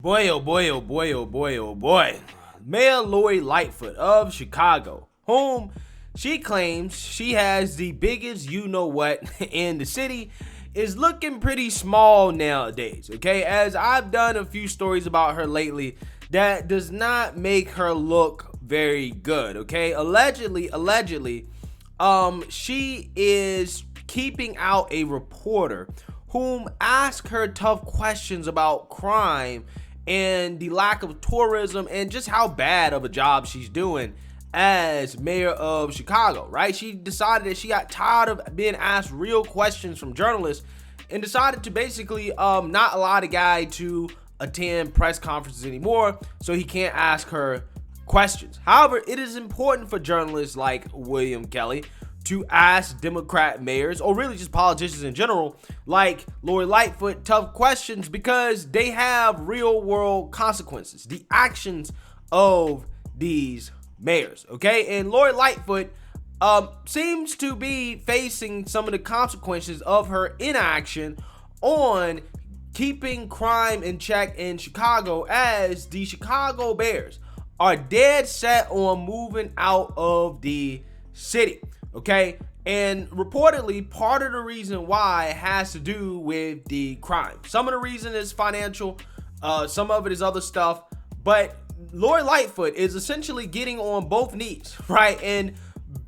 Boy, oh boy, oh boy, oh boy, oh boy. Mayor Lori Lightfoot of Chicago, whom she claims she has the biggest you-know-what in the city, is looking pretty small nowadays, okay? As I've done a few stories about her lately, that does not make her look very good, okay? Allegedly, she is keeping out a reporter whom asked her tough questions about crime and the lack of tourism and just how bad of a job she's doing as mayor of Chicago, right? She decided that she got tired of being asked real questions from journalists and decided to basically not allow the guy to attend press conferences anymore so he can't ask her questions. However, it is important for journalists like William Kelly to ask Democrat mayors, or really just politicians in general, like Lori Lightfoot, tough questions because they have real world consequences, the actions of these mayors, okay? And Lori Lightfoot seems to be facing some of the consequences of her inaction on keeping crime in check in Chicago, as the Chicago Bears are dead set on moving out of the city. Okay, and reportedly part of the reason why has to do with the crime. Some of the reason is financial, some of it is other stuff, but Lori Lightfoot is essentially getting on both knees, right, and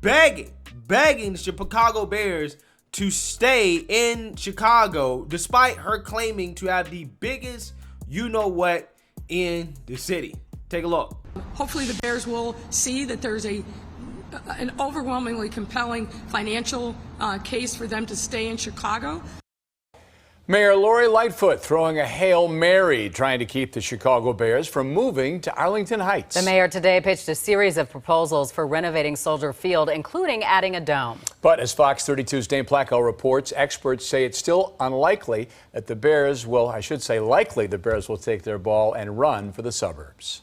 begging the Chicago Bears to stay in Chicago despite her claiming to have the biggest you-know-what in the city. Take a look. Hopefully the Bears will see that there's an overwhelmingly compelling financial case for them to stay in Chicago. Mayor Lori Lightfoot throwing a Hail Mary, trying to keep the Chicago Bears from moving to Arlington Heights. The mayor today pitched a series of proposals for renovating Soldier Field, including adding a dome. But as Fox 32's Dane Placco reports, experts say it's still unlikely that the Bears will, likely the Bears will take their ball and run for the suburbs.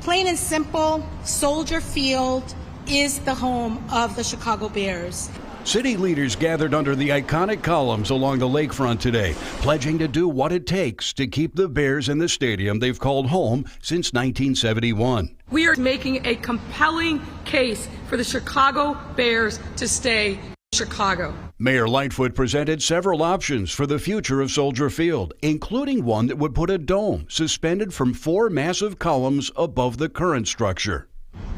Plain and simple, Soldier Field is the home of the Chicago Bears. City leaders gathered under the iconic columns along the lakefront today, pledging to do what it takes to keep the Bears in the stadium they've called home since 1971. We are making a compelling case for the Chicago Bears to stay in Chicago. Mayor Lightfoot presented several options for the future of Soldier Field, including one that would put a dome suspended from 4 massive columns above the current structure.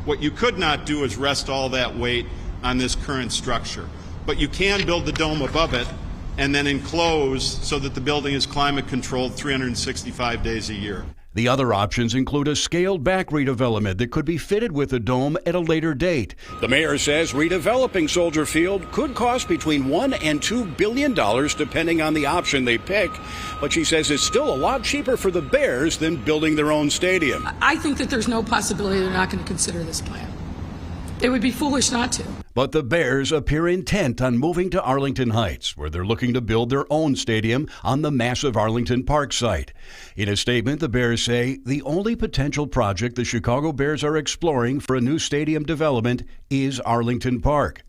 What you could not do is rest all that weight on this current structure, but you can build the dome above it and then enclose so that the building is climate controlled 365 days a year. The other options include a scaled-back redevelopment that could be fitted with a dome at a later date. The mayor says redeveloping Soldier Field could cost between $1 and $2 billion, depending on the option they pick. But she says it's still a lot cheaper for the Bears than building their own stadium. I think that there's no possibility they're not going to consider this plan. It would be foolish not to. But the Bears appear intent on moving to Arlington Heights, where they're looking to build their own stadium on the massive Arlington Park site. In a statement, the Bears say the only potential project the Chicago Bears are exploring for a new stadium development is Arlington Park.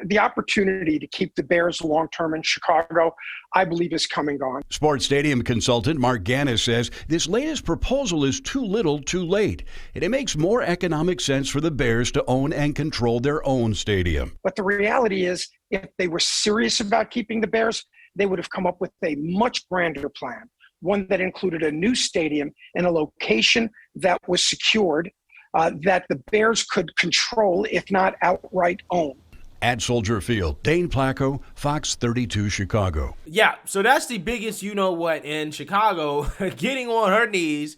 The opportunity to keep the Bears long-term in Chicago, I believe, is come and gone. Sports stadium consultant Mark Gannis says this latest proposal is too little too late, and it makes more economic sense for the Bears to own and control their own stadium. But the reality is, if they were serious about keeping the Bears, they would have come up with a much grander plan, one that included a new stadium in a location that was secured, that the Bears could control, if not outright own. At Soldier Field, Dane Placco, Fox 32 Chicago. Yeah, so that's the biggest you-know-what in Chicago, getting on her knees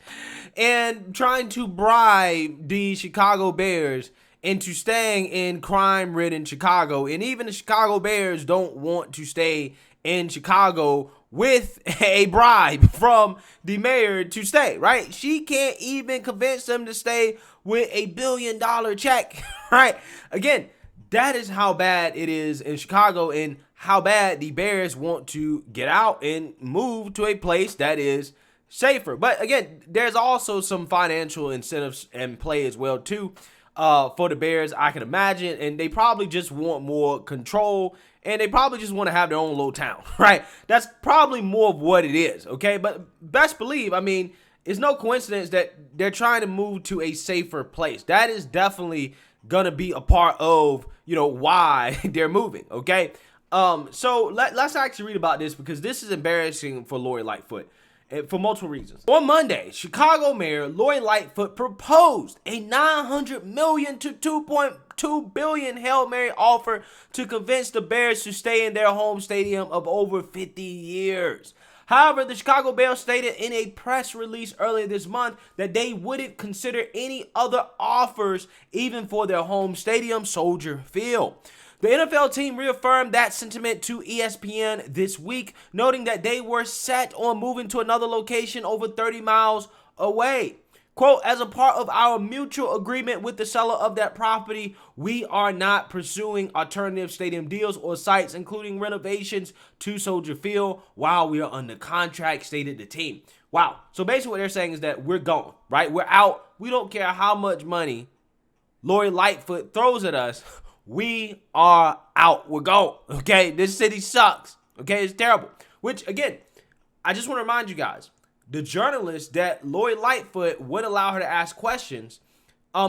and trying to bribe the Chicago Bears into staying in crime-ridden Chicago. And even the Chicago Bears don't want to stay in Chicago with a bribe from the mayor to stay, right? She can't even convince them to stay with $1 billion check, right? Again, that is how bad it is in Chicago and how bad the Bears want to get out and move to a place that is safer. But again, there's also some financial incentives in play as well too for the Bears, I can imagine. And they probably just want more control, and they probably just want to have their own little town, right? That's probably more of what it is, okay? But best believe, I mean, it's no coincidence that they're trying to move to a safer place. That is definitely gonna be a part of, why they're moving, okay? So let's actually read about this, because this is embarrassing for Lori Lightfoot for multiple reasons. On Monday, Chicago Mayor Lori Lightfoot proposed a $900 million to $2.2 billion Hail Mary offer to convince the Bears to stay in their home stadium of over 50 years. However, the Chicago Bears stated in a press release earlier this month that they wouldn't consider any other offers even for their home stadium, Soldier Field. The NFL team reaffirmed that sentiment to ESPN this week, noting that they were set on moving to another location over 30 miles away. Quote, as a part of our mutual agreement with the seller of that property, we are not pursuing alternative stadium deals or sites, including renovations to Soldier Field, while we are under contract, stated the team. Wow. So basically what they're saying is that we're gone, right? We're out. We don't care how much money Lori Lightfoot throws at us. We are out. We're gone. Okay. This city sucks. Okay. It's terrible. Which, again, I just want to remind you guys, the journalist that Lori Lightfoot would allow her to ask questions,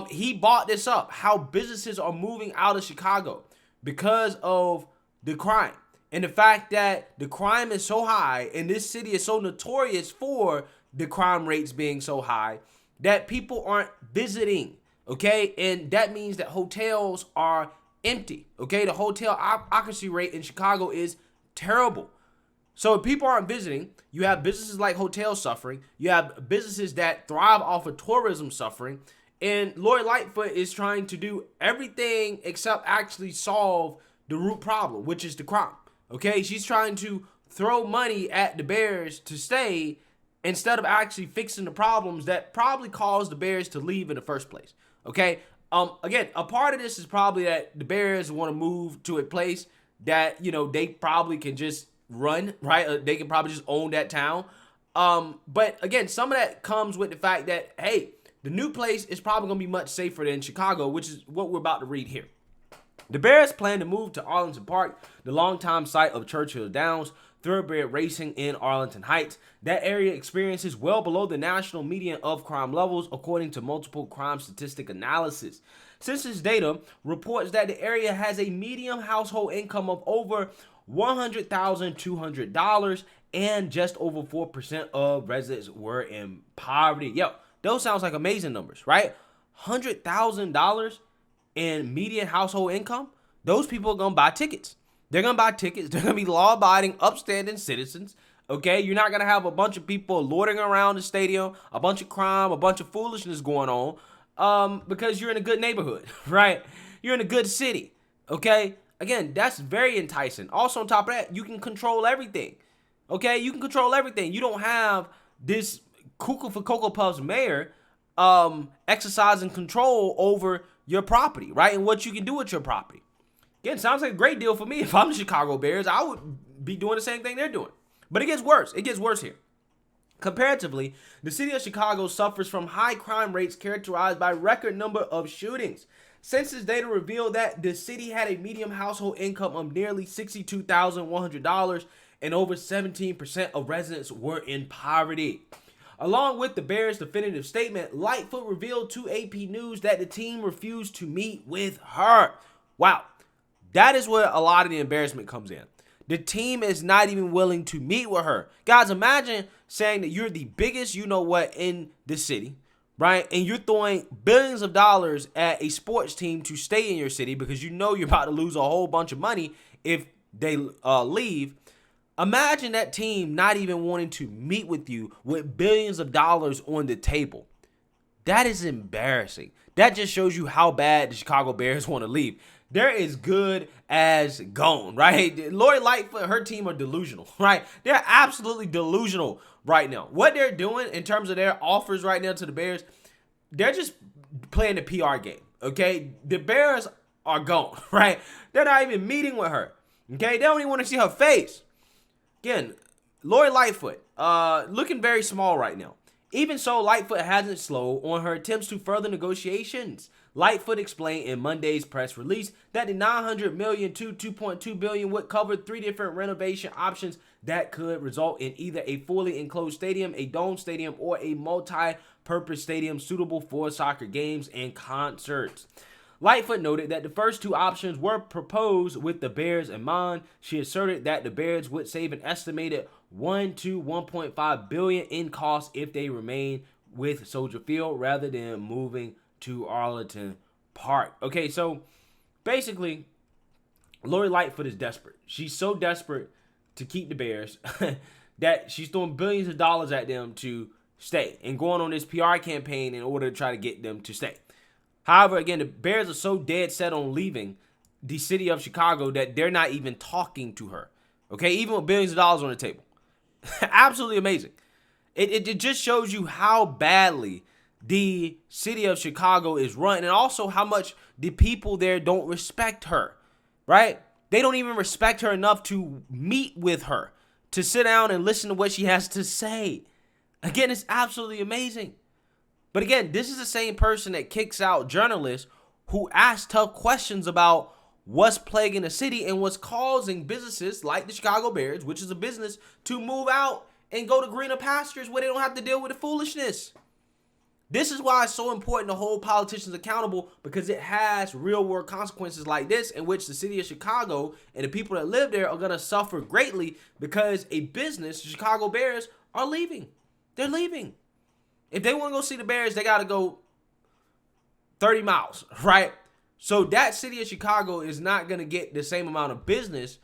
he brought this up, how businesses are moving out of Chicago because of the crime. And the fact that the crime is so high and this city is so notorious for the crime rates being so high that people aren't visiting, okay? And that means that hotels are empty, okay? The hotel occupancy rate in Chicago is terrible. So if people aren't visiting, you have businesses like hotels suffering. You have businesses that thrive off of tourism suffering. And Lori Lightfoot is trying to do everything except actually solve the root problem, which is the crime. Okay, she's trying to throw money at the Bears to stay instead of actually fixing the problems that probably caused the Bears to leave in the first place. Okay, again, a part of this is probably that the Bears want to move to a place that, they probably can just run, right? They can probably just own that town. But again, some of that comes with the fact that, hey, the new place is probably going to be much safer than Chicago, which is what we're about to read here. The Bears plan to move to Arlington Park, the longtime site of Churchill Downs, thoroughbred racing in Arlington Heights. That area experiences well below the national median of crime levels, according to multiple crime statistic analysis. Census data reports that the area has a median household income of over $100,200, and just over 4% of residents were in poverty. Yo, those sounds like amazing numbers, right? $100,000 in median household income. Those people are going to buy tickets. They're going to buy tickets. They're going to be law-abiding, upstanding citizens, okay? You're not going to have a bunch of people loitering around the stadium, a bunch of crime, a bunch of foolishness going on, because you're in a good neighborhood, right? You're in a good city, okay? Again, that's very enticing. Also, on top of that, you can control everything. Okay, you can control everything. You don't have this cuckoo for Cocoa Puffs mayor exercising control over your property, right? And what you can do with your property. Again, sounds like a great deal for me. If I'm the Chicago Bears, I would be doing the same thing they're doing. But it gets worse. It gets worse here. Comparatively, the city of Chicago suffers from high crime rates characterized by record number of shootings. Census data revealed that the city had a median household income of nearly $62,100, and over 17% of residents were in poverty. Along with the Bears' definitive statement, Lightfoot revealed to AP News that the team refused to meet with her. Wow, that is where a lot of the embarrassment comes in. The team is not even willing to meet with her. Guys, imagine saying that you're the biggest you-know-what in the city, right? And you're throwing billions of dollars at a sports team to stay in your city because you know you're about to lose a whole bunch of money if they leave. Imagine that team not even wanting to meet with you with billions of dollars on the table. That is embarrassing. That just shows you how bad the Chicago Bears want to leave. They're as good as gone, right? Lori Lightfoot, her team are delusional, right? They're absolutely delusional right now. What they're doing in terms of their offers right now to the Bears, they're just playing the PR game, okay? The Bears are gone, right? They're not even meeting with her, okay? They don't even want to see her face. Again, Lori Lightfoot, looking very small right now. Even so, Lightfoot hasn't slowed on her attempts to further negotiations. Lightfoot explained in Monday's press release that the $900 million to $2.2 billion would cover 3 different renovation options that could result in either a fully enclosed stadium, a dome stadium, or a multi-purpose stadium suitable for soccer games and concerts. Lightfoot noted that the first two options were proposed with the Bears in mind. She asserted that the Bears would save an estimated $1 to $1.5 billion in costs if they remain with Soldier Field rather than moving to Arlington Park. Okay, so basically, Lori Lightfoot is desperate. She's so desperate to keep the Bears that she's throwing billions of dollars at them to stay and going on this PR campaign in order to try to get them to stay. However, again, the Bears are so dead set on leaving the city of Chicago that they're not even talking to her. Okay, even with billions of dollars on the table. Absolutely amazing. It just shows you how badly the city of Chicago is run, and also how much the people there don't respect her, right? They don't even respect her enough to meet with her, to sit down and listen to what she has to say. Again, it's absolutely amazing. But again, this is the same person that kicks out journalists who ask tough questions about what's plaguing the city and what's causing businesses like the Chicago Bears, which is a business, to move out and go to greener pastures where they don't have to deal with the foolishness. This is why it's so important to hold politicians accountable, because it has real world consequences like this, in which the city of Chicago and the people that live there are going to suffer greatly because a business, the Chicago Bears, are leaving. They're leaving. If they want to go see the Bears, they got to go 30 miles, right? So that city of Chicago is not going to get the same amount of business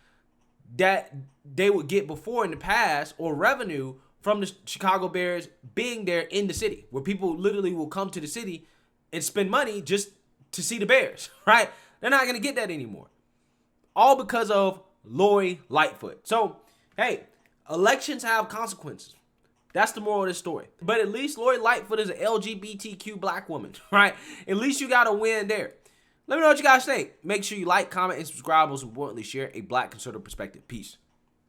that they would get before in the past, or revenue from the Chicago Bears being there in the city, where people literally will come to the city and spend money just to see the Bears, right? They're not going to get that anymore. All because of Lori Lightfoot. So, hey, elections have consequences. That's the moral of this story. But at least Lori Lightfoot is an LGBTQ black woman, right? At least you got to win there. Let me know what you guys think. Make sure you like, comment, and subscribe. Most importantly, share a black conservative perspective. Peace.